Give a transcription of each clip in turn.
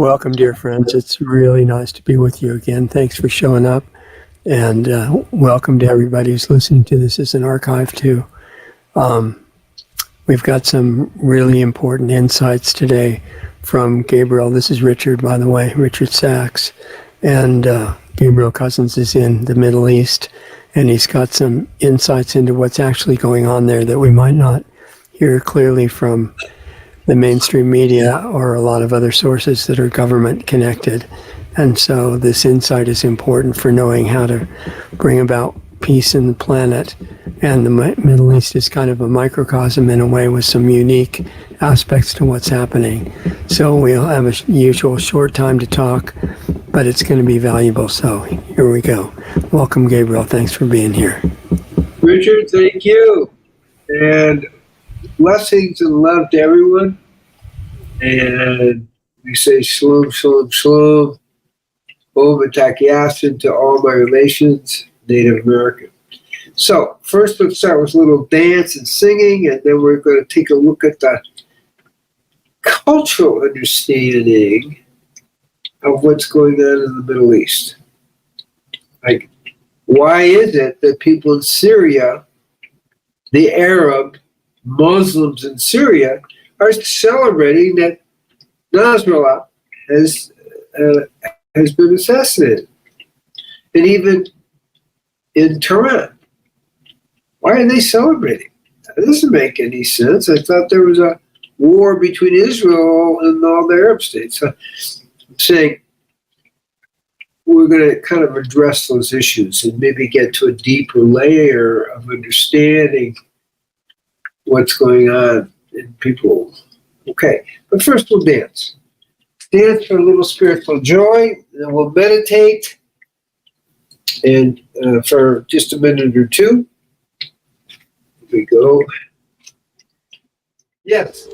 Welcome, dear friends. It's really nice to be with you again. Thanks for showing up. And welcome to everybody who's listening to this as an archive, too. We've got some really important insights today from Gabriel. This is Richard, by the way, Richard Sachs. And Gabriel Cousens is in the Middle East. And he's got some insights into what's actually going on there that we might not hear clearly from the mainstream media or a lot of other sources that are government connected. And so this insight is important for knowing how to bring about peace in the planet. And the Middle East is kind of a microcosm in a way with some unique aspects to what's happening. So we'll have a usual short time to talk, but it's going to be valuable. So here we go. Welcome, Gabriel. Thanks for being here. Richard, thank you. And blessings and love to everyone. And we say shalom, shalom, shalom. Om Takiasin to all my relations, Native American. So first let's start with a little dance and singing, and then we're going to take a look at the cultural understanding of what's going on in the Middle East. Like, why is it that people in Syria, the Arab Muslims in Syria, are celebrating that Nasrallah has been assassinated? And even in Tehran, why are they celebrating? That doesn't make any sense. I thought there was a war between Israel and all the Arab states. I'm saying we're going to kind of address those issues and maybe get to a deeper layer of understanding what's going on in people. Okay, but first we'll dance. Dance for a little spiritual joy, and we'll meditate. And for just a minute or two, here we go. Yes.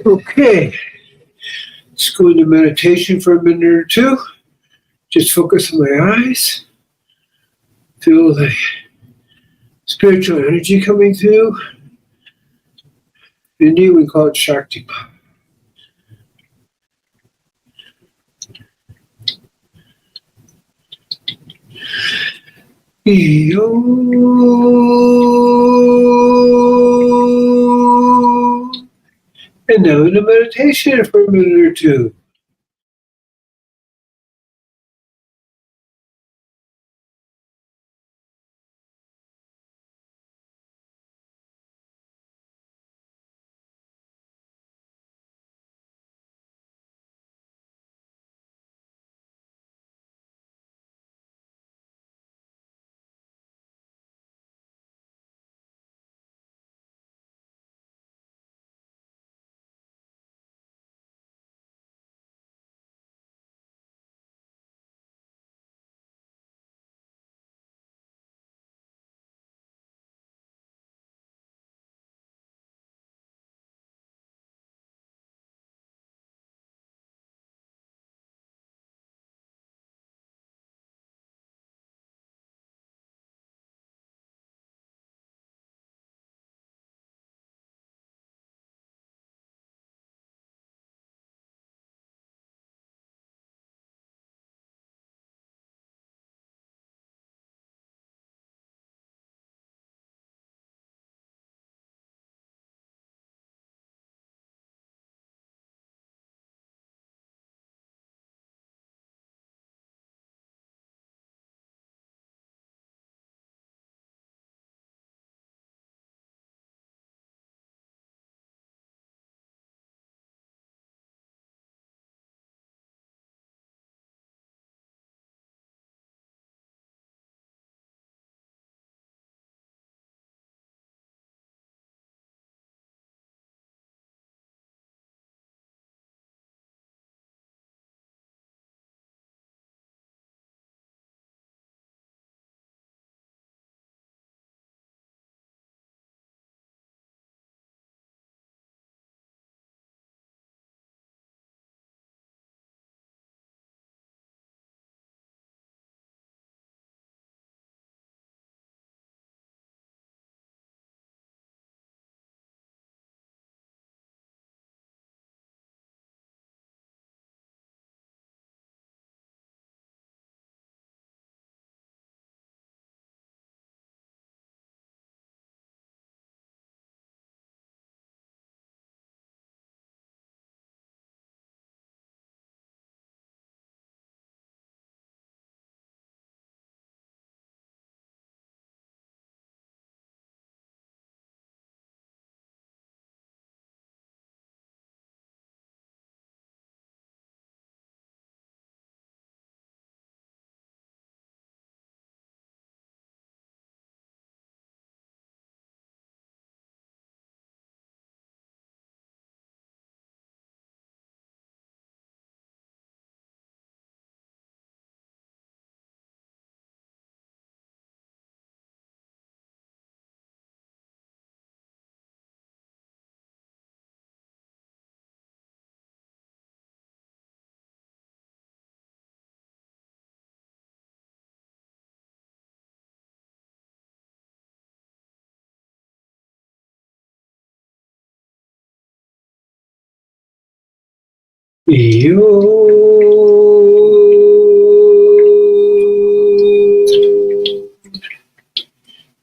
Okay, Let's go into meditation for a minute or two. Just focus on my eyes. Feel the spiritual energy coming through. In India, we call it Shakti. And now into meditation for a minute or two.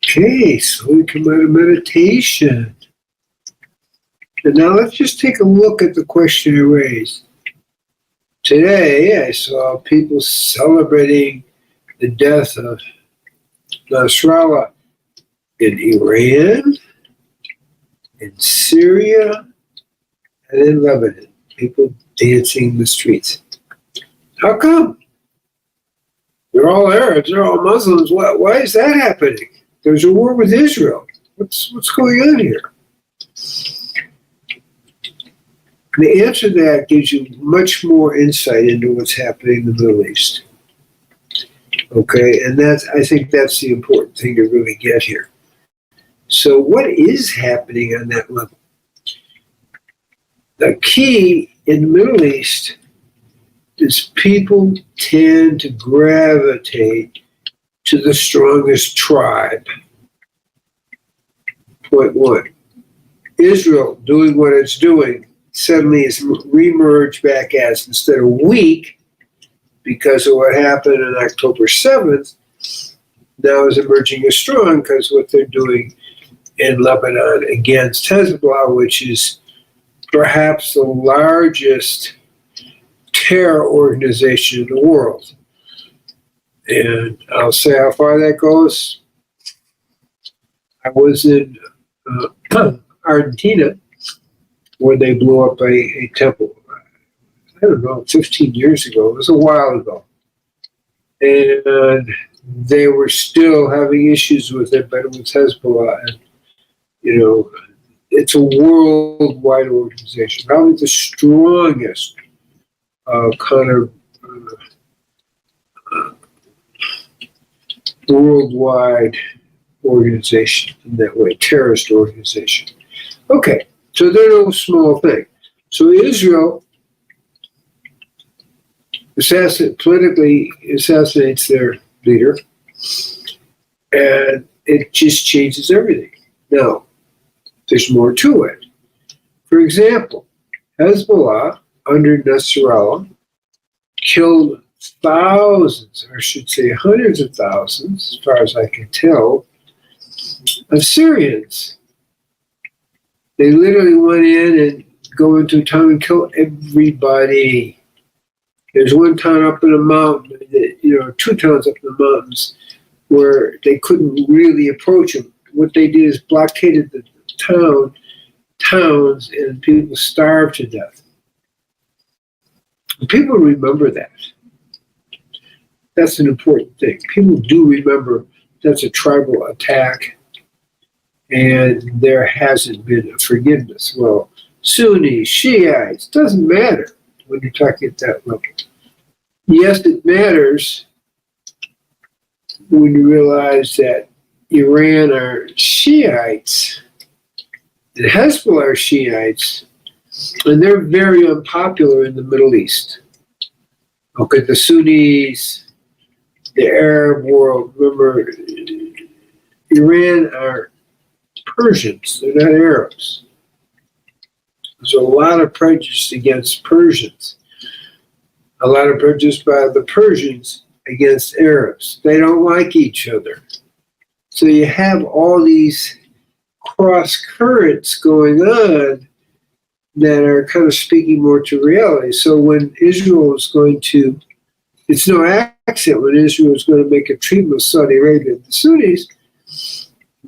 Okay, so we come out of meditation. And now let's just take a look at the question I raised. Today, I saw people celebrating the death of Nasrallah in Iran, in Syria, and in Lebanon. People dancing in the streets. How come? They're all Arabs, they're all Muslims. Why is that happening? There's a war with Israel. What's going on here? The answer to that gives you much more insight into what's happening in the Middle East. Okay, and I think that's the important thing to really get here. So what is happening on that level? The key in the Middle East is people tend to gravitate to the strongest tribe. Point one. Israel, doing what it's doing, suddenly is remerged back as, instead of weak, because of what happened on October 7th, now is emerging as strong because what they're doing in Lebanon against Hezbollah, which is perhaps the largest terror organization in the world. And I'll say how far that goes. I was in Argentina where they blew up a temple. I don't know, 15 years ago. It was a while ago. And they were still having issues with it, but it was Hezbollah. And, you know, it's a worldwide organization, probably the strongest kind of worldwide organization in that way, terrorist organization. Okay, so they're no small thing. So Israel politically assassinates their leader, and it just changes everything. Now, there's more to it. For example, Hezbollah under Nasrallah killed thousands, or I should say hundreds of thousands, as far as I can tell, of Syrians. They literally went in and go into a town and kill everybody. There's one town up in the mountain, two towns up in the mountains where they couldn't really approach them. What they did is blockaded the towns, and people starved to death. And people remember that. That's an important thing. People do remember that's a tribal attack, and there hasn't been a forgiveness. Well, Sunnis, Shiites, doesn't matter when you're talking at that level. Yes, it matters when you realize that Iran are Shiites and Hezbollah are Shiites, and they're very unpopular in the Middle East. Okay, the Sunnis, the Arab world, remember, Iran are Persians, they're not Arabs. There's a lot of prejudice against Persians, a lot of prejudice by the Persians against Arabs. They don't like each other. So you have all these cross currents going on that are kind of speaking more to reality. So when Israel is going to, it's no accident when Israel is going to make a treaty with Saudi Arabia and the Sunnis,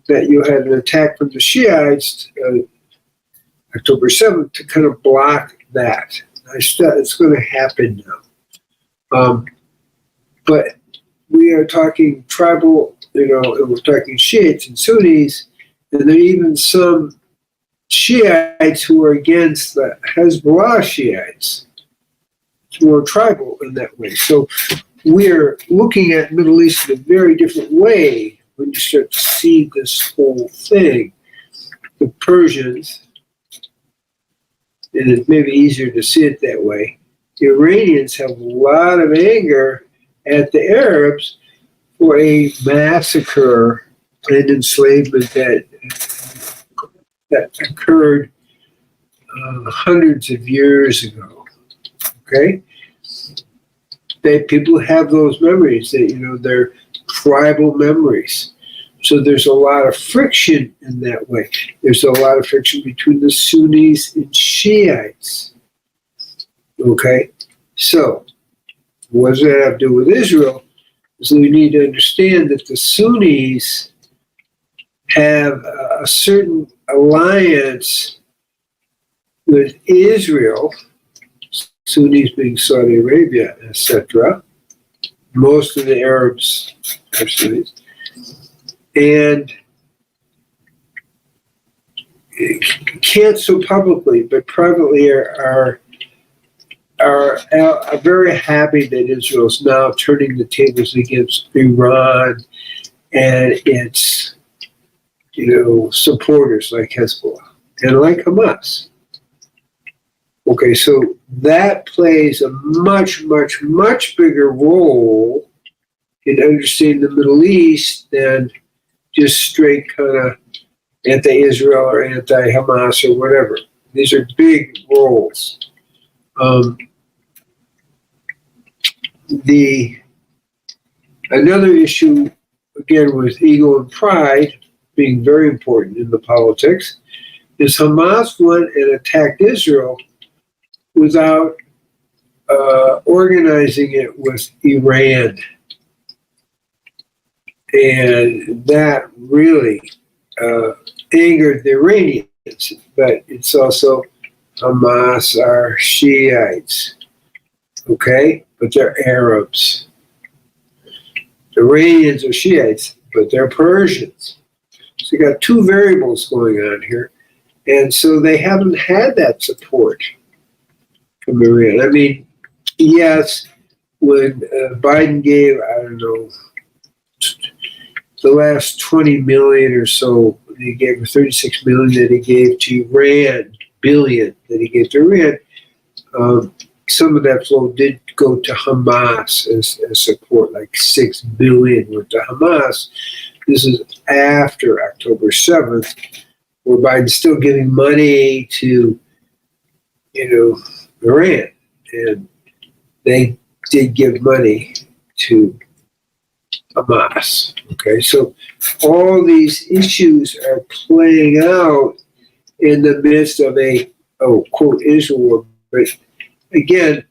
that you had an attack from the Shiites October 7th to kind of block that. It's going to happen now. But we are talking tribal, and we're talking Shiites and Sunnis, and there are even some Shiites who are against the Hezbollah Shiites. It's more tribal in that way. So we're looking at Middle East in a very different way when you start to see this whole thing. The Persians, and it may be easier to see it that way, the Iranians have a lot of anger at the Arabs for a massacre and enslavement that occurred hundreds of years ago. Okay, people have those memories. They're tribal memories. So there's a lot of friction in that way. There's a lot of friction between the Sunnis and Shiites. Okay, so what does that have to do with Israel? So we need to understand that the Sunnis have a certain alliance with Israel, Sunnis being Saudi Arabia, etc. Most of the Arabs are Sunnis. And can't so publicly, but privately are very happy that Israel is now turning the tables against Iran and its, supporters like Hezbollah and like Hamas. Okay, so that plays a much, much, much bigger role in understanding the Middle East than just straight kind of anti-Israel or anti-Hamas or whatever. These are big roles. Another issue, again, with ego and pride being very important in the politics, is Hamas went and attacked Israel without organizing it with Iran. And that really angered the Iranians. But it's also Hamas are Shiites, okay? But they're Arabs. The Iranians are Shiites, but they're Persians. So you got two variables going on here. And so they haven't had that support from Iran. I mean, yes, when Biden gave, I don't know, the last 20 million or so, he gave 36 million that he gave to Iran, billion that he gave to Iran. Some of that flow did go to Hamas as support, like 6 billion went to Hamas. This is after October 7th, where Biden's still giving money to, Iran. And they did give money to Hamas. Okay, so all these issues are playing out in the midst of a, quote, Israel war. But again,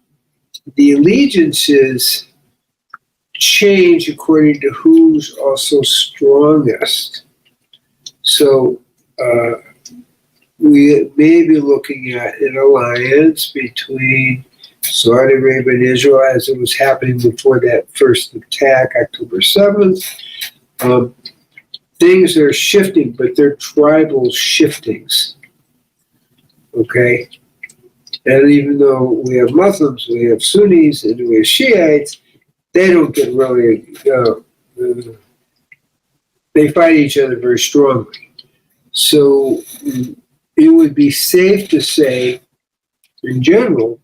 the allegiances change according to who's also strongest. So we may be looking at an alliance between Saudi Arabia and Israel as it was happening before that first attack, October 7th. Things are shifting, but they're tribal shiftings. Okay? And even though we have Muslims, we have Sunnis, and we have Shiites, they don't get really, they fight each other very strongly. So it would be safe to say, in general,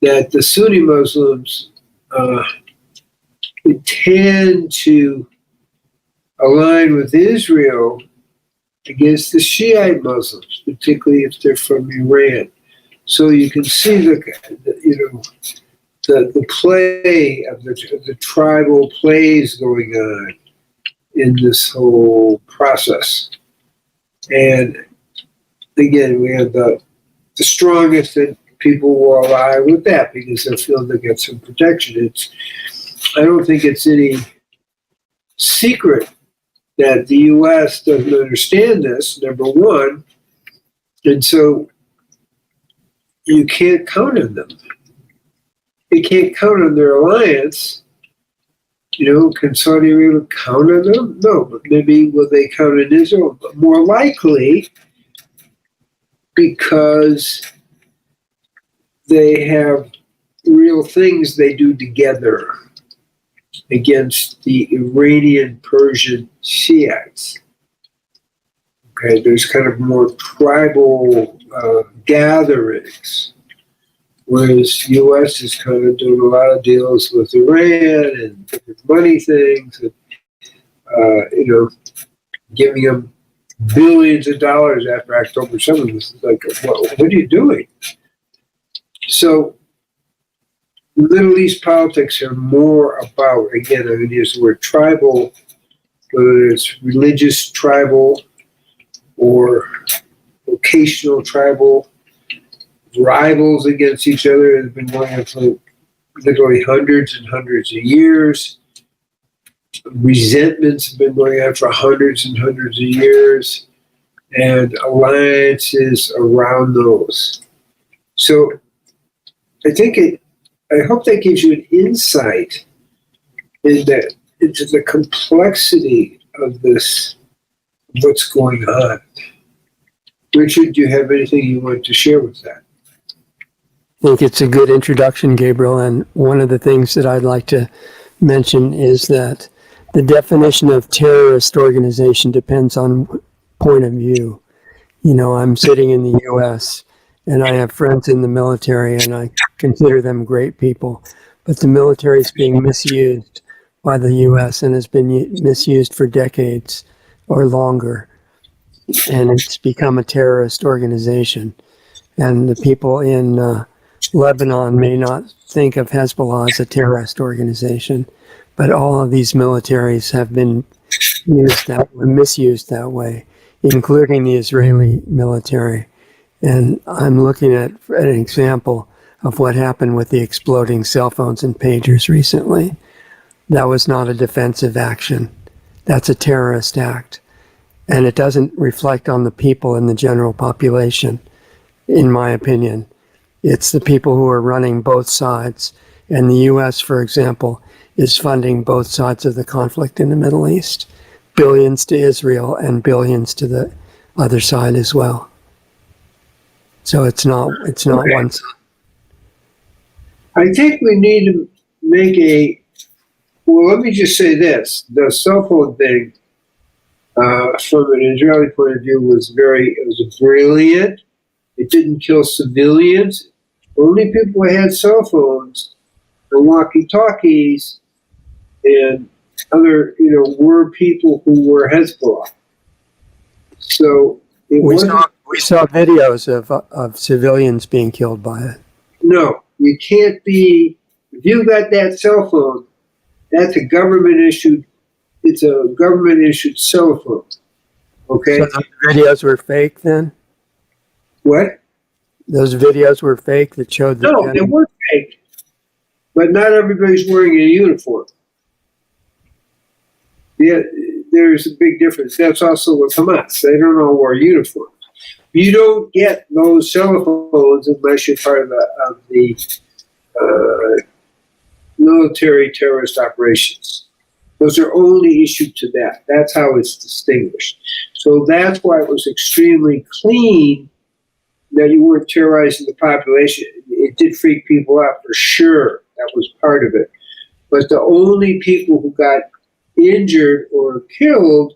that the Sunni Muslims tend to align with Israel against the Shiite Muslims, particularly if they're from Iran. So you can see the play of the tribal plays going on in this whole process. And again, we have the strongest, and people will ally with that because they feel they get some protection. I don't think it's any secret that the U.S. doesn't understand this, number one, and so you can't count on them. You can't count on their alliance. Can Saudi Arabia count on them? No, but maybe will they count on Israel? But more likely, because they have real things they do together against the Iranian Persian Shiites. Okay, there's kind of more tribal gatherings, whereas U.S. is kind of doing a lot of deals with Iran and different money things, and giving them billions of dollars after October 7th. It's like, what are you doing? So Middle East politics are more about, again, I'm going to use the word tribal, whether it's religious tribal or vocational tribal, rivals against each other that have been going on for literally hundreds and hundreds of years. Resentments have been going on for hundreds and hundreds of years, and alliances around those. So I hope that gives you an insight into the complexity of this, what's going on. Richard, do you have anything you want to share with that? I think it's a good introduction, Gabriel, and one of the things that I'd like to mention is that the definition of terrorist organization depends on point of view. I'm sitting in the U.S., and I have friends in the military, and I consider them great people. But the military is being misused by the U.S. and has been misused for decades or longer, and it's become a terrorist organization. And the people in Lebanon may not think of Hezbollah as a terrorist organization, but all of these militaries have been misused that way, including the Israeli military. And I'm looking at an example of what happened with the exploding cell phones and pagers recently. That was not a defensive action. That's a terrorist act. And it doesn't reflect on the people in the general population, in my opinion. It's the people who are running both sides. And the U.S., for example, is funding both sides of the conflict in the Middle East. Billions to Israel and billions to the other side as well. So it's not one side. I think we need to make well, let me just say this. The cell phone thing, from an Israeli point of view, was brilliant. It didn't kill civilians. Only people who had cell phones and walkie-talkies and other, were people who were Hezbollah. So we saw videos of civilians being killed by it. No, you can't be. If you got that cell phone, that's a government issued. It's a government issued cell phone. Okay. So the videos were fake then? What? Those videos were fake that showed the. No, they weren't fake. But not everybody's wearing a uniform. Yeah, there's a big difference. That's also with Hamas. They don't all wear uniforms. You don't get those cell phones unless you're part of the military terrorist operations. Those are only issued to that. That's how it's distinguished. So that's why it was extremely clean that you weren't terrorizing the population. It did freak people out for sure. That was part of it. But the only people who got injured or killed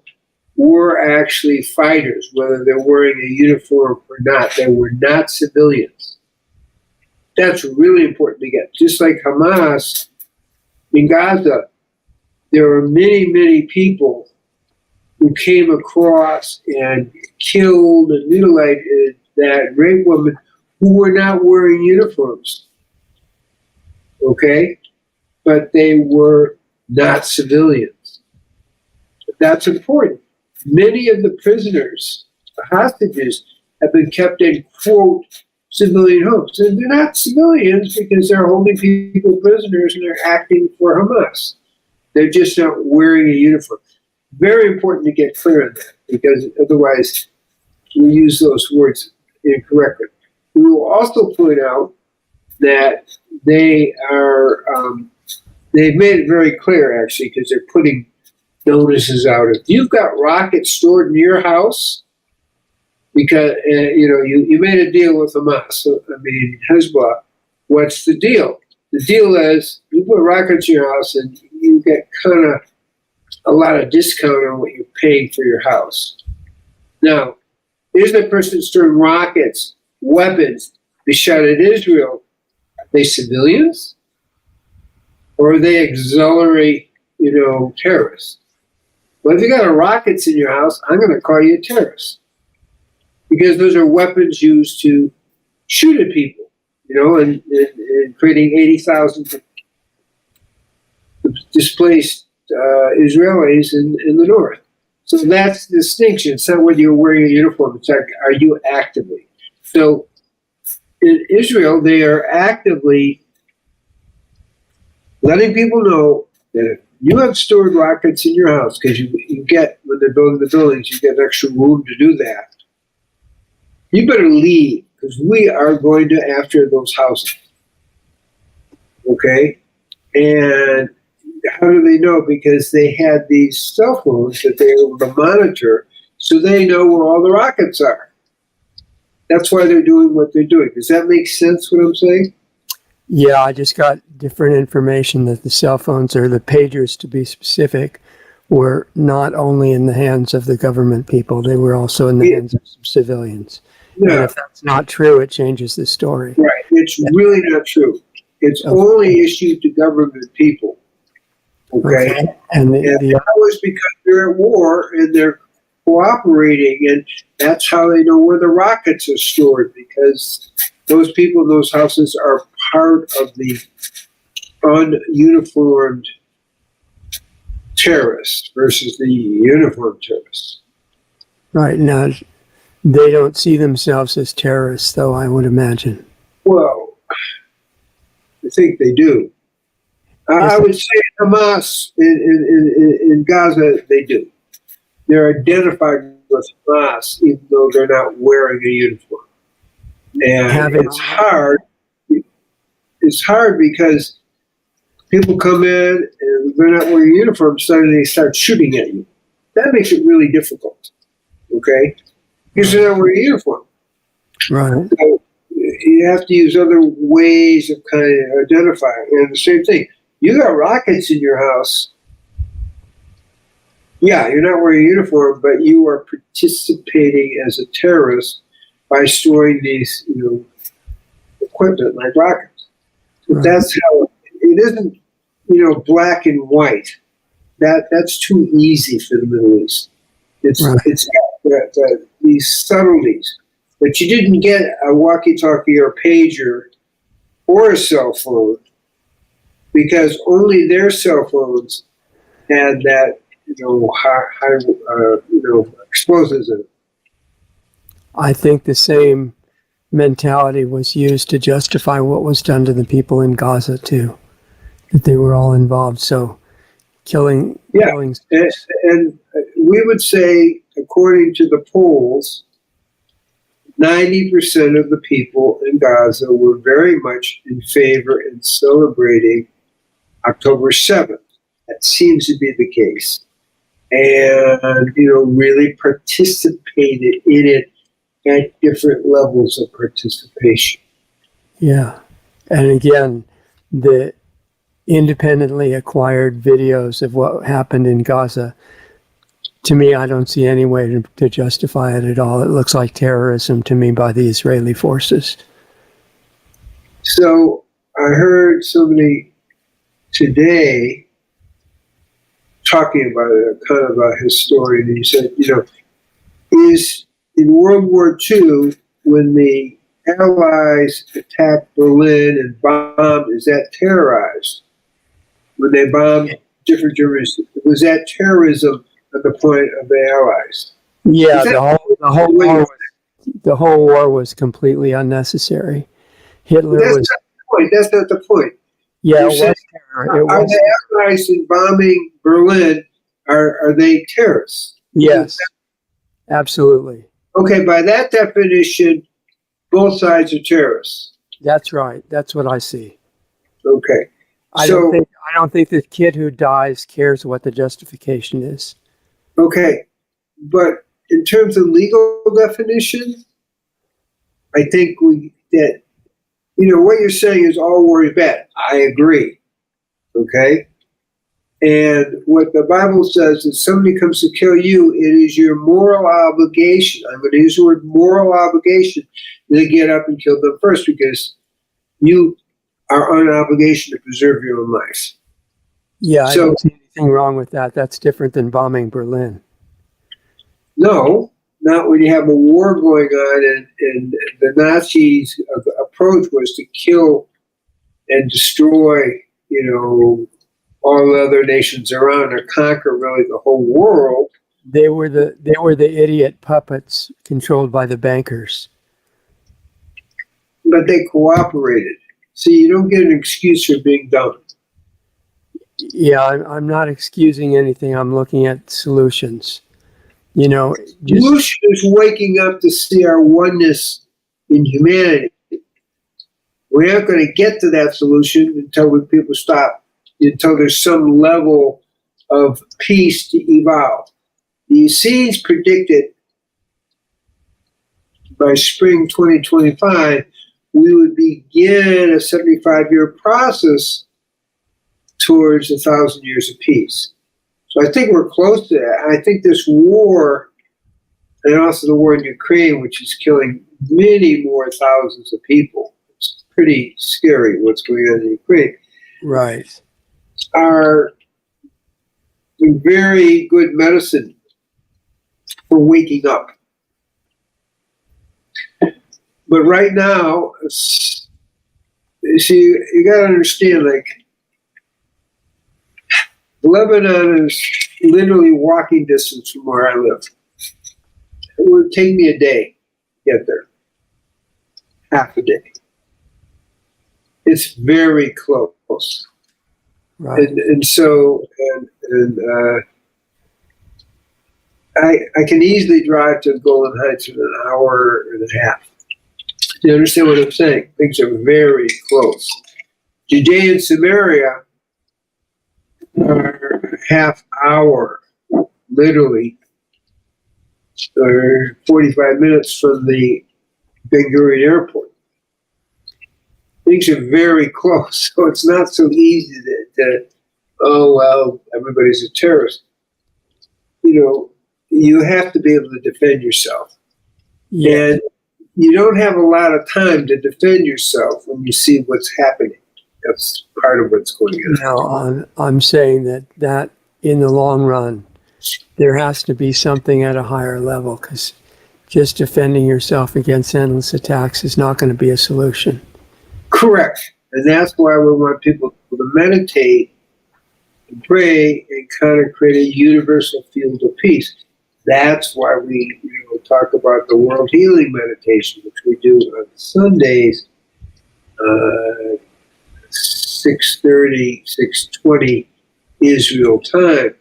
were actually fighters, whether they're wearing a uniform or not. They were not civilians. That's really important to get. Just like Hamas in Gaza, there are many, many people who came across and killed and mutilated that rape woman who were not wearing uniforms. Okay? But they were not civilians. That's important. Many of the prisoners, the hostages, have been kept in, quote, civilian homes. And they're not civilians because they're holding people prisoners and they're acting for Hamas. They're just not wearing a uniform. Very important to get clear on that because otherwise we use those words incorrectly. We will also point out that they've made it very clear, actually, because they're putting notices out. If you've got rockets stored in your house, because you made a deal with Hamas, Hezbollah, what's the deal? The deal is you put rockets in your house and you get kind of a lot of discount on what you're paying for your house. Now, is the person storing rockets, weapons, they shot at Israel? Are they civilians? Or are they auxiliary, terrorists? Well, if you got rockets in your house, I'm going to call you a terrorist. Because those are weapons used to shoot at people, and creating 80,000 displaced Israelis in the north. So that's the distinction. It's not whether you're wearing a uniform. It's like, are you actively? So in Israel, they are actively letting people know that if you have stored rockets in your house, because you get, when they're building the buildings, you get extra room to do that, you better leave, because we are going to after those houses. Okay? And how do they know? Because they had these cell phones that they were able to monitor, so they know where all the rockets are. That's why they're doing what they're doing. Does that make sense, what I'm saying? Yeah, I just got different information that the cell phones, or the pagers to be specific, were not only in the hands of the government people, they were also in the hands of some civilians. And No, if that's not true, it changes the story. right. It's really not true. It's Okay. only issued to government people. Okay? And And that was because they're at war and they're cooperating, and that's how they know where the rockets are stored, because those people in those houses are part of the ununiformed terrorists versus the uniformed terrorists. right now, they don't see themselves as terrorists, though, I would imagine. Well, I think they do. I would say Hamas in Gaza, they do. They're identified with Hamas, even though they're not wearing a uniform. And it's hard. It's hard because people come in and they're not wearing uniforms, suddenly they start shooting at you. That makes it really difficult. Okay? Because they're not wearing a uniform. Right. So you have to use other ways of kind of identifying. And the same thing, you got rockets in your house. Yeah, you're not wearing a uniform, but you are participating as a terrorist by storing these, equipment like rockets. But that's how it isn't, black and white. That's too easy for the Middle East. It's these subtleties. But you didn't get a walkie-talkie or a pager or a cell phone because only their cell phones had that, high explosives in it. I think the same mentality was used to justify what was done to the people in Gaza too, that they were all involved. So killing. And we would say, according to the polls, 90% of the people in Gaza were very much in favor in celebrating October 7th. That seems to be the case. And, really participated in it at different levels of participation. Yeah. And again, the independently acquired videos of what happened in Gaza, to me, I don't see any way to justify it at all. It looks like terrorism to me by the Israeli forces. So I heard somebody today talking about it, kind of a historian, and he said, is in World War II, when the Allies attacked Berlin and bombed, is that terrorized? When they bombed different Germans, was that terrorism at the point of the Allies? Yeah, the whole war was completely unnecessary. Hitler That's was. Not the point. That's not the point. Yeah, it was terror. Are the Allies in bombing Berlin? Are they terrorists? Yes, absolutely. Okay, by that definition, both sides are terrorists. That's right. That's what I see. Okay. I don't think the kid who dies cares what the justification is. Okay. But in terms of legal definition, I think that what you're saying is all war is bad. I agree. Okay? And what the Bible says is somebody comes to kill you, it is your moral obligation. I'm going to use the word moral obligation to get up and kill them first because you are on an obligation to preserve your own life. Yeah, I don't see anything wrong with that. That's different than bombing Berlin. No, not when you have a war going on and the Nazis' approach was to kill and destroy, all the other nations around or conquer really the whole world. They were the idiot puppets controlled by the bankers. But they cooperated. See, you don't get an excuse for being dumb. Yeah, I'm not excusing anything. I'm looking at solutions. Solution is waking up to see our oneness in humanity. We aren't going to get to that solution until people stop, until there's some level of peace to evolve. The seeds predicted by spring 2025, we would begin a 75-year process towards 1,000 years of peace. So I think we're close to that. I think this war and also the war in Ukraine, which is killing many more thousands of people. It's pretty scary what's going on in Ukraine. Right. Are very good medicine for waking up. But right now, see, you got to understand, like, Lebanon is literally walking distance from where I live. It would take me a day to get there. Half a day. It's very close. Right. And so, I can easily drive to Golden Heights in an hour and a half. You understand what I'm saying? Things are very close. Judea and Samaria are half hour, literally, or 45 minutes from the Ben Gurion airport. Things are very close, so it's not so easy to oh, well, everybody's a terrorist. You know, you have to be able to defend yourself. Yeah. And you don't have a lot of time to defend yourself when you see what's happening. That's part of what's going on. Now, I'm saying that in the long run, there has to be something at a higher level, because just defending yourself against endless attacks is not going to be a solution. Correct. And that's why we want people to meditate and pray and kind of create a universal field of peace. That's why we talk about the World Healing Meditation, which we do on Sundays, 6:30, 6:20 Israel time,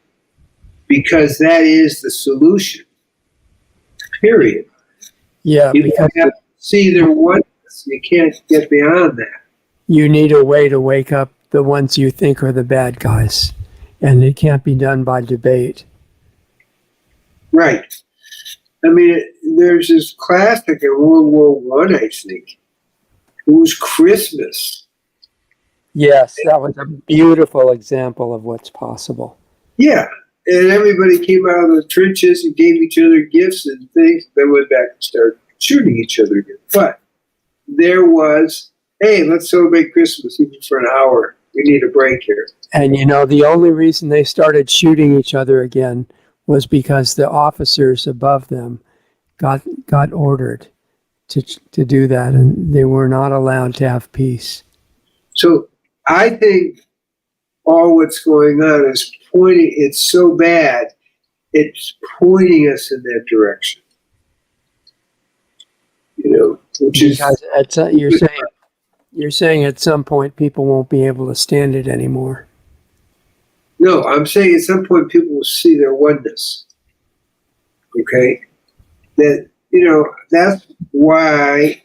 because that is the solution, period. Yeah, You because have to see their oneness. You can't get beyond that. you need a way to wake up the ones you think are the bad guys, and it can't be done by debate. Right. I mean, there's this classic in World War One, I think. It was Christmas. Yes, that was a beautiful example of what's possible. Yeah. And everybody came out of the trenches and gave each other gifts and things. Then went back and started shooting each other again. But there was, hey, let's celebrate Christmas even for an hour. We need a break here. And the only reason they started shooting each other again was because the officers above them got ordered to do that, and they were not allowed to have peace. So I think all what's going on is pointing, it's so bad, it's pointing us in that direction. Which is, Because you're saying at some point people won't be able to stand it anymore. no, I'm saying at some point people will see their oneness. Okay? That, that's why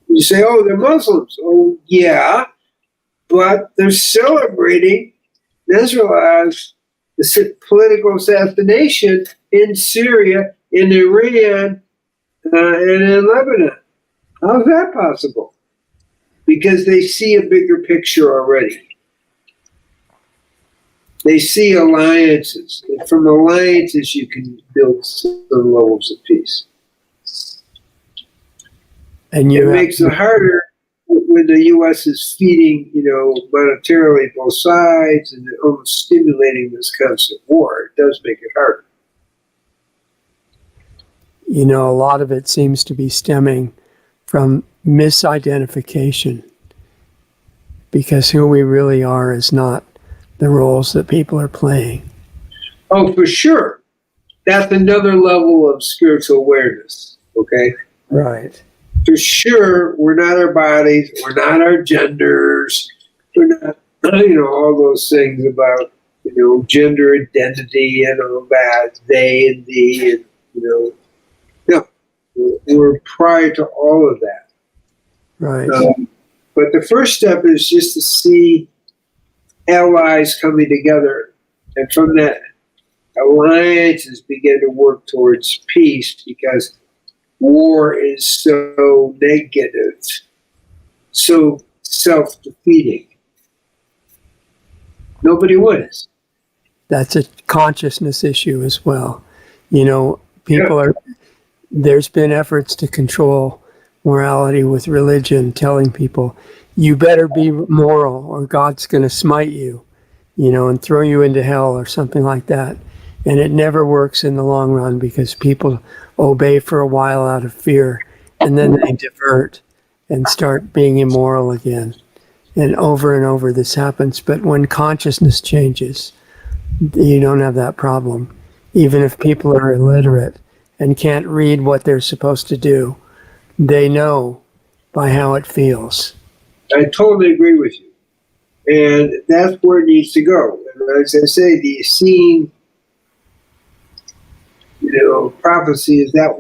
you say, oh, they're Muslims. Oh, yeah, but they're celebrating Nasrallah's political assassination in Syria, in Iran, and in Lebanon. How's that possible? Because they see a bigger picture already. They see alliances. And from alliances, you can build some levels of peace. And it makes it harder when the U.S. is feeding, monetarily both sides and almost stimulating this constant war. It does make it harder. A lot of it seems to be stemming from misidentification, because who we really are is not the roles that people are playing. Oh, for sure. That's another level of spiritual awareness, okay? Right. For sure, we're not our bodies, we're not our genders, we're not, all those things about, gender identity and all that, they and thee, and, no, we're prior to all of that. Right. But the first step is just to see allies coming together, and from that, alliances begin to work towards peace, because war is so negative, so self-defeating. Nobody wins. That's a consciousness issue as well. People there's been efforts to control morality with religion, telling people, you better be moral or God's going to smite you, and throw you into hell or something like that. And it never works in the long run because people obey for a while out of fear, and then they divert and start being immoral again. And over this happens. But when consciousness changes, you don't have that problem. Even if people are illiterate and can't read what they're supposed to do, they know by how it feels. I totally agree with you. And that's where it needs to go. And as I say, the seeing, prophecy is that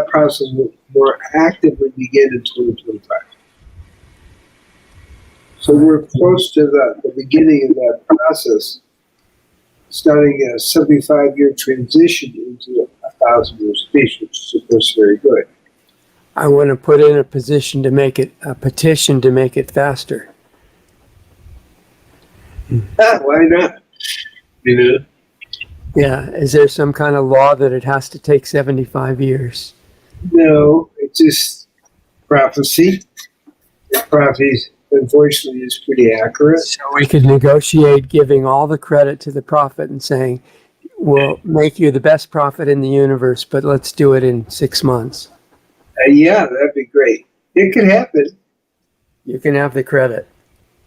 process will more actively begin in 2025. So we're close to the beginning of that process, starting a 75-year transition into 1,000 years of peace, which is, of course, very good. I want to put in a petition to make it faster. Why not? Yeah. Is there some kind of law that it has to take 75 years? No, it's just prophecy. Prophecy, unfortunately, is pretty accurate. So we could negotiate giving all the credit to the prophet and saying, we'll make you the best prophet in the universe, but let's do it in 6 months. Yeah, that'd be great. It could happen. You can have the credit.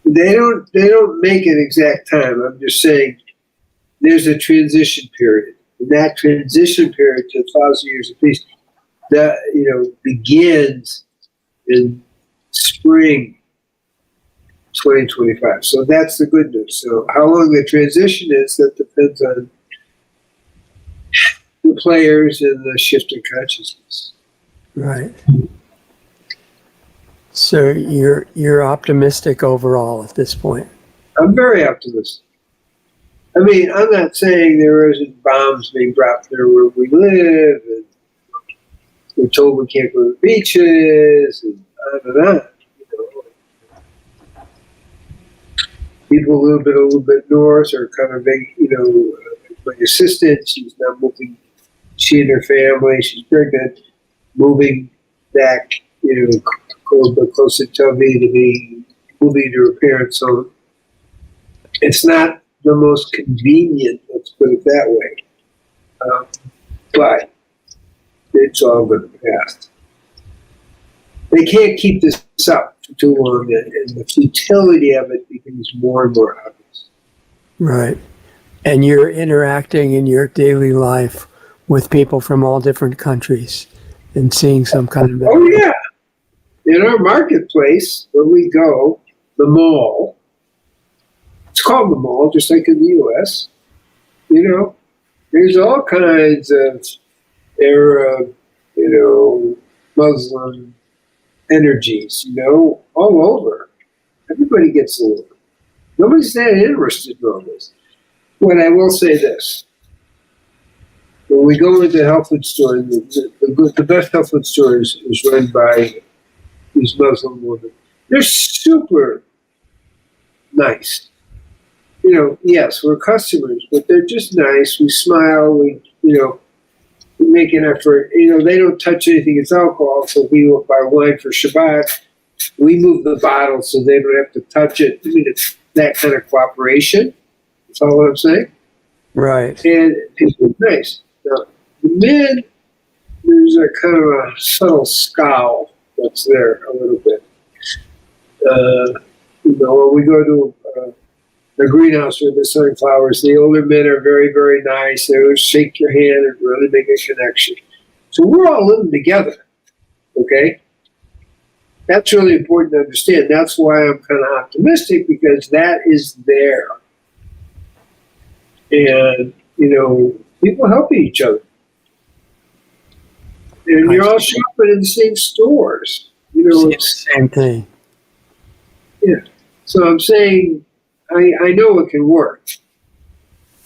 They don't make an exact time. I'm just saying there's a transition period. And that transition period to 1,000 years of peace, that begins in spring 2025. So that's the good news. So how long the transition is, that depends on the players and the shift in consciousness. Right. So you're optimistic overall at this point. I'm very optimistic. I mean, I'm not saying there isn't bombs being dropped there where we live, and we're told we can't go to the beaches, and on and on. People a little bit north are kind of big, my assistant, she's now moving, she and her family, she's pregnant, moving back, a little bit closer to me to be moving to her parents' home. It's not the most convenient, let's put it that way. But it's all going to pass. They can't keep this up for too long, and the futility of it becomes more and more obvious. Right. And you're interacting in your daily life with people from all different countries and seeing some kind of... Oh, yeah. In our marketplace, where we go, the mall, it's called the mall, just like in the U.S., there's all kinds of Arab, Muslim energies, all over. Everybody gets a little. Nobody's that interested in all this. But I will say this. When we go into health food stores, the best health food store is run by these Muslim women. They're super nice. Yes, we're customers, but they're just nice. We smile, we make an effort. They don't touch anything that's alcohol, so we will buy wine for Shabbat. We move the bottle so they don't have to touch it. I mean, it's that kind of cooperation. That's all what I'm saying. Right. And people are nice. Now, the men, there's a kind of a subtle scowl that's there a little bit. When we go to the greenhouse where they're selling flowers, the older men are very, very nice. They will shake your hand and really make a connection. So we're all living together, okay? That's really important to understand. That's why I'm kind of optimistic, because that is there. And, people help each other. And you're all shopping in the same stores. It's the same thing. Yeah. So I'm saying, I know it can work.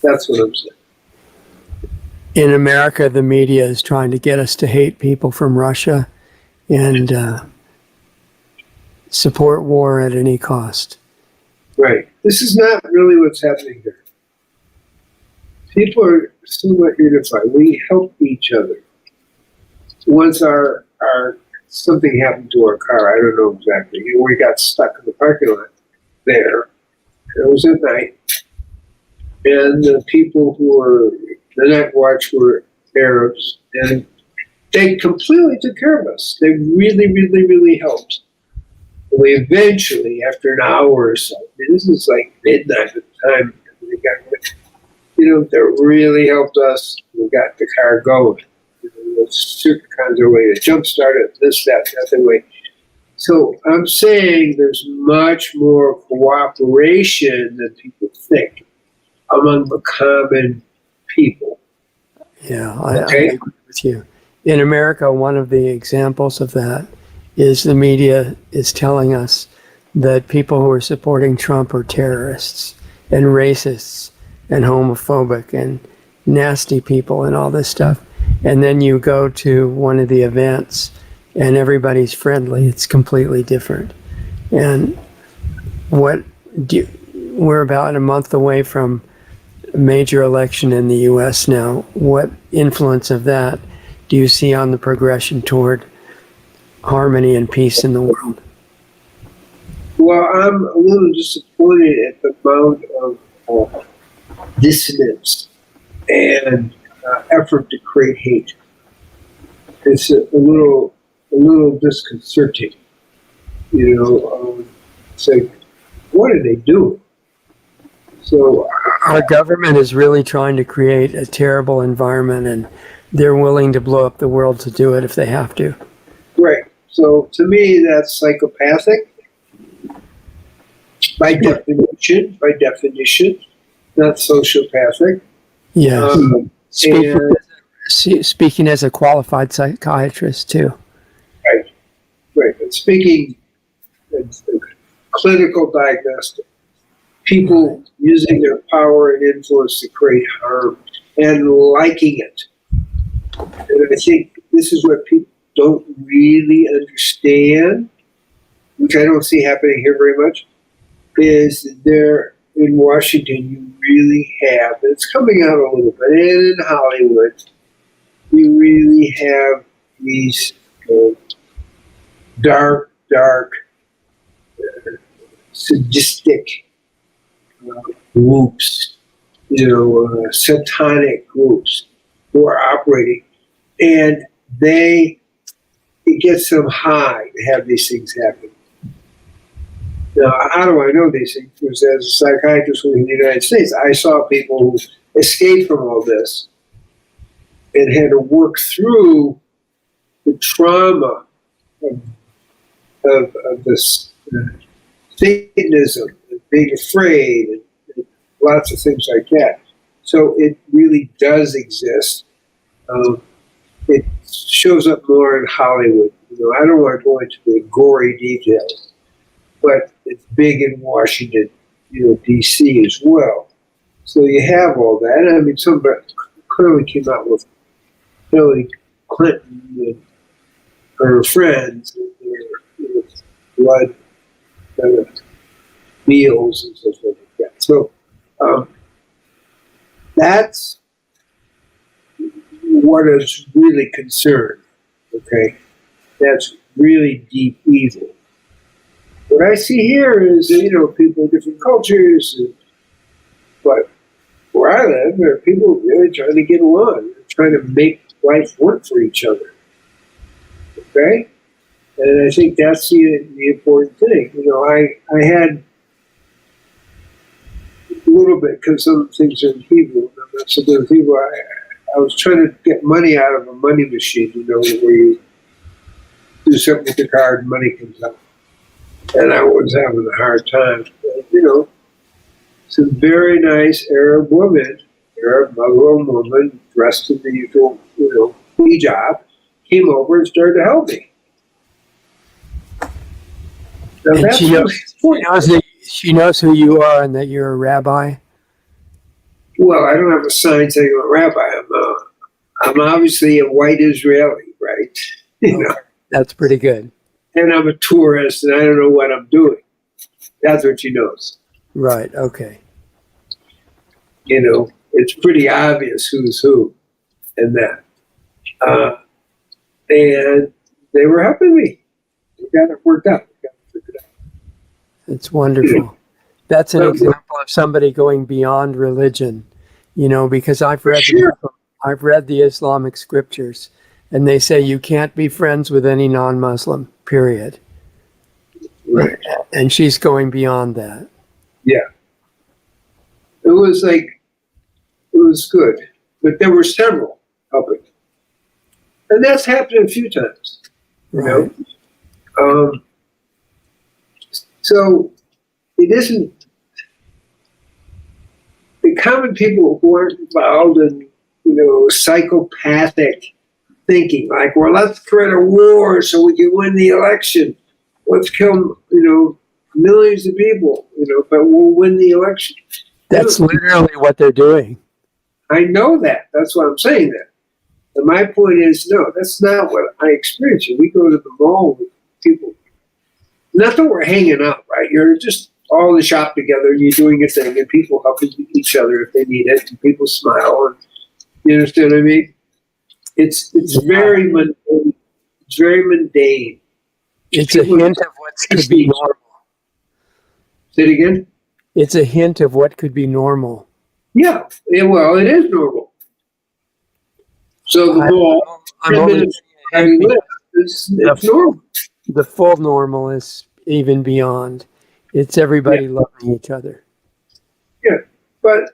That's what I'm saying. In America, the media is trying to get us to hate people from Russia and support war at any cost. Right. This is not really what's happening here. People are somewhat unified. We help each other. once our something happened to our car. I don't know exactly. We got stuck in the parking lot there. It was at night, and the people who were the night watch were Arabs, and they completely took care of us. They really, really, really helped. We eventually, after an hour or so, this is like midnight at the time, they they really helped us. We got the car going. Certain kinds of way to jumpstart it, this, that, the other way. So I'm saying there's much more cooperation than people think among the common people. Yeah, I agree with you. In America, one of the examples of that is the media is telling us that people who are supporting Trump are terrorists and racists and homophobic and nasty people and all this stuff. And then you go to one of the events and everybody's friendly. It's completely different. And we're about a month away from a major election in the U.S. now. What influence of that do you see on the progression toward harmony and peace in the world? Well, I'm a little disappointed at the amount of dissonance and effort to create hate. It's a little disconcerting. It's like, what are they doing? So our government is really trying to create a terrible environment, and they're willing to blow up the world to do it if they have to. Right. So to me, that's psychopathic by definition, not sociopathic. Yeah. Speaking as a qualified psychiatrist too. Right. But speaking clinical diagnostic, people using their power and influence to create harm and liking it. And I think this is what people don't really understand, which I don't see happening here very much, is there in Washington you really have, and it's coming out a little bit, and in Hollywood, you really have these dark, sadistic groups, satanic groups who are operating, and it gets them high to have these things happen. Now, how do I know these things? Because as a psychiatrist in the United States, I saw people who escaped from all this and had to work through the trauma of this Satanism, and being afraid, and lots of things like that. So it really does exist. It shows up more in Hollywood. I don't want to go into the gory details, but it's big in Washington, D.C. as well. So you have all that. I mean, somebody clearly came out with Hillary Clinton and her friends and their blood meals and so forth like that. So that's what is really concerned. Okay, that's really deep evil. What I see here is, people of different cultures, but where I live, there are people really trying to get along, trying to make life work for each other. Okay? And I think that's the important thing. I had a little bit, because some things are in Hebrew, and I'm not so good with Hebrew. I was trying to get money out of a money machine, where you do something with the card and money comes out. And I was having a hard time. Some very nice Arab Muslim woman, dressed in the usual, hijab, came over and started to help me. Now, And that's she knows who you are and that you're a rabbi. Well, I don't have a sign saying I'm a rabbi. I'm obviously a white Israeli, right? That's pretty good. And I'm a tourist, and I don't know what I'm doing. That's what she knows. Right. Okay. It's pretty obvious who's who, and that. and they were helping me. We got it worked out. We got it figured out. It's wonderful. That's an example of somebody going beyond religion, because I've read the Islamic scriptures, and they say you can't be friends with any non-Muslim, period. Right. And she's going beyond that. Yeah. It was good. But there were several helping. And that's happened a few times. Right. So it isn't the common people who aren't involved in, psychopathic thinking, like, well, let's create a war so we can win the election. Let's kill, millions of people, but we'll win the election. That's literally what they're doing. I know that. That's why I'm saying that. And my point is, no, that's not what I experience. We go to the mall with people. Not that we're hanging out, right? You're just all in the shop together and you're doing a thing and people helping each other if they need it and people smile. And, you understand what I mean? It's very mundane. It's very mundane. It's a hint of what could be normal. Say it again? It's a hint of what could be normal. Yeah, well, it is normal. So the goal, 10 minutes having lived, it's normal. The full normal is even beyond. It's everybody loving each other. Yeah, but,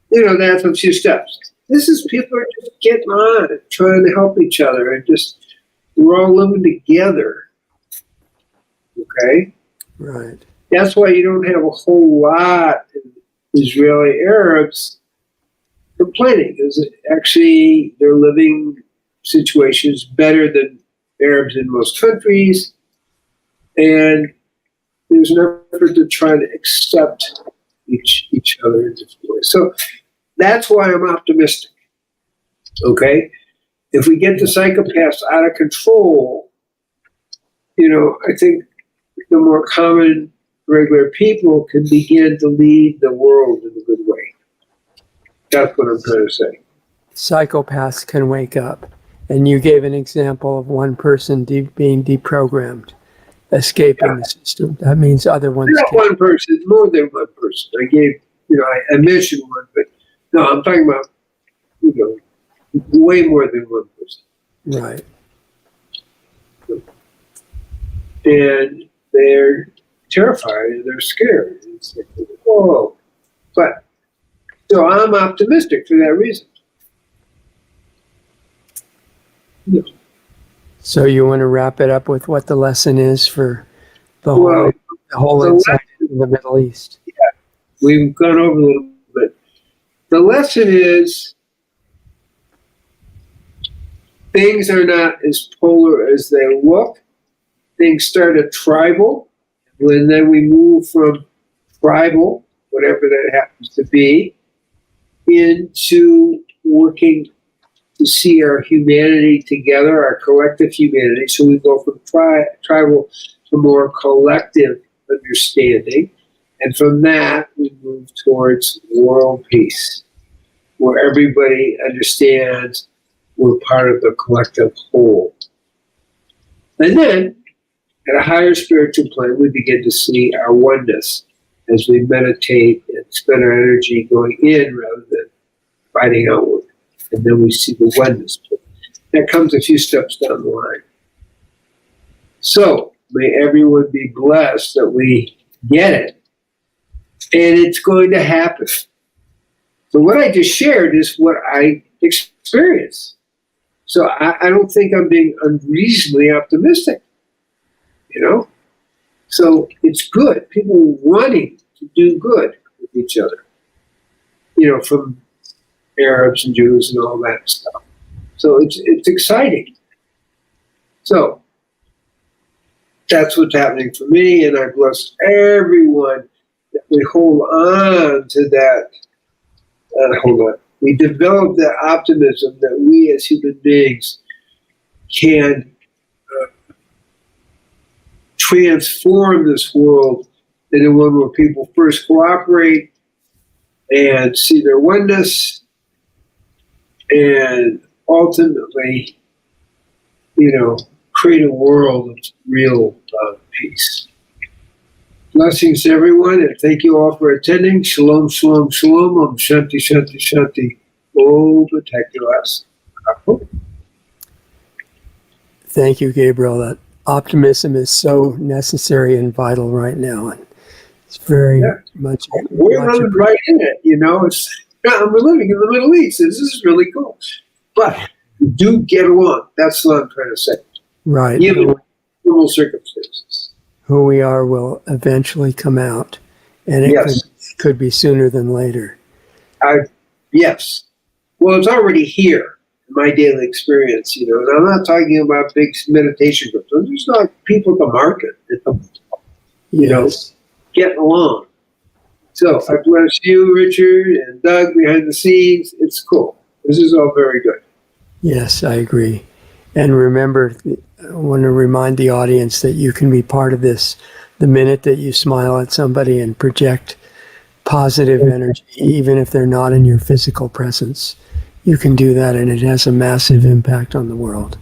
that's a few steps. This is people are just getting on and trying to help each other and just, we're all living together. Okay? Right. That's why you don't have a whole lot of Israeli Arabs complaining, because actually their living situation is better than Arabs in most countries, and there's an effort to try to accept each other in different ways. So that's why I'm optimistic. Okay? If we get the psychopaths out of control, I think the more common, regular people can begin to lead the world in a good way. That's what I'm trying to say. Psychopaths can wake up. And you gave an example of one person being deprogrammed, escaping the system. That means other ones Not one person, it's more than one person. I gave, I mentioned one, but no, I'm talking about, way more than one person. Right. And they're terrified and they're scared. It's like, whoa. But, so I'm optimistic for that reason. Yeah. So you want to wrap it up with what the lesson is for the whole insight in the Middle East? Yeah, we've gone over a little bit. The lesson is things are not as polar as they look. Things start at tribal, and then we move from tribal, whatever that happens to be, into working to see our humanity together, our collective humanity. So we go from tribal to more collective understanding. And from that, we move towards world peace, where everybody understands we're part of the collective whole. And then, at a higher spiritual plane, we begin to see our oneness as we meditate and spend our energy going in rather than fighting outward. And then we see the oneness. That comes a few steps down the line. So, may everyone be blessed that we get it. And it's going to happen. So what I just shared is what I experienced. So I don't think I'm being unreasonably optimistic. So it's good. People wanting to do good with each other. From Arabs and Jews and all that stuff. So it's exciting. So that's what's happening for me, and I bless everyone that we hold on to that. We develop that optimism that we as human beings can transform this world into one where people first cooperate and see their oneness, and ultimately create a world of real peace. Blessings to everyone, and thank you all for attending. Shalom, shalom, shalom. Om Shanti, Shanti, Shanti. Oh, protect us. Thank you, Gabriel. That optimism is so necessary and vital right now. And it's very much. We're living right in it, we're living in the Middle East. This is really cool. But we do get along. That's what I'm trying to say. Right. Even normal circumstances. Who we are will eventually come out. And it could be sooner than later. Yes. Well, it's already here in my daily experience, and I'm not talking about big meditation groups. I'm just not people at the market, getting along. So I bless you, Richard, and Doug behind the scenes. It's cool. This is all very good. Yes, I agree. And remember, I want to remind the audience that you can be part of this the minute that you smile at somebody and project positive energy, even if they're not in your physical presence. You can do that, and it has a massive impact on the world.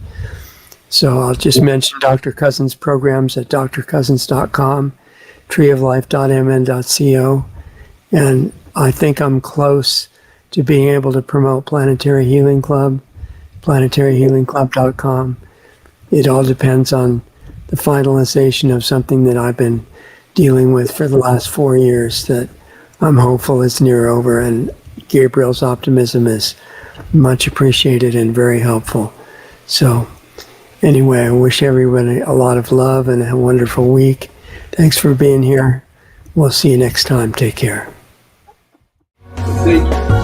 So I'll just mention Dr. Cousens' programs at drcousens.com, treeoflife.mn.co, and I think I'm close to being able to promote Planetary Healing Club, planetaryhealingclub.com. It all depends on the finalization of something that I've been dealing with for the last 4 years that I'm hopeful is near over, and Gabriel's optimism is much appreciated and very helpful. So anyway, I wish everybody a lot of love and a wonderful week. Thanks for being here. We'll see you next time. Take care. Thank you.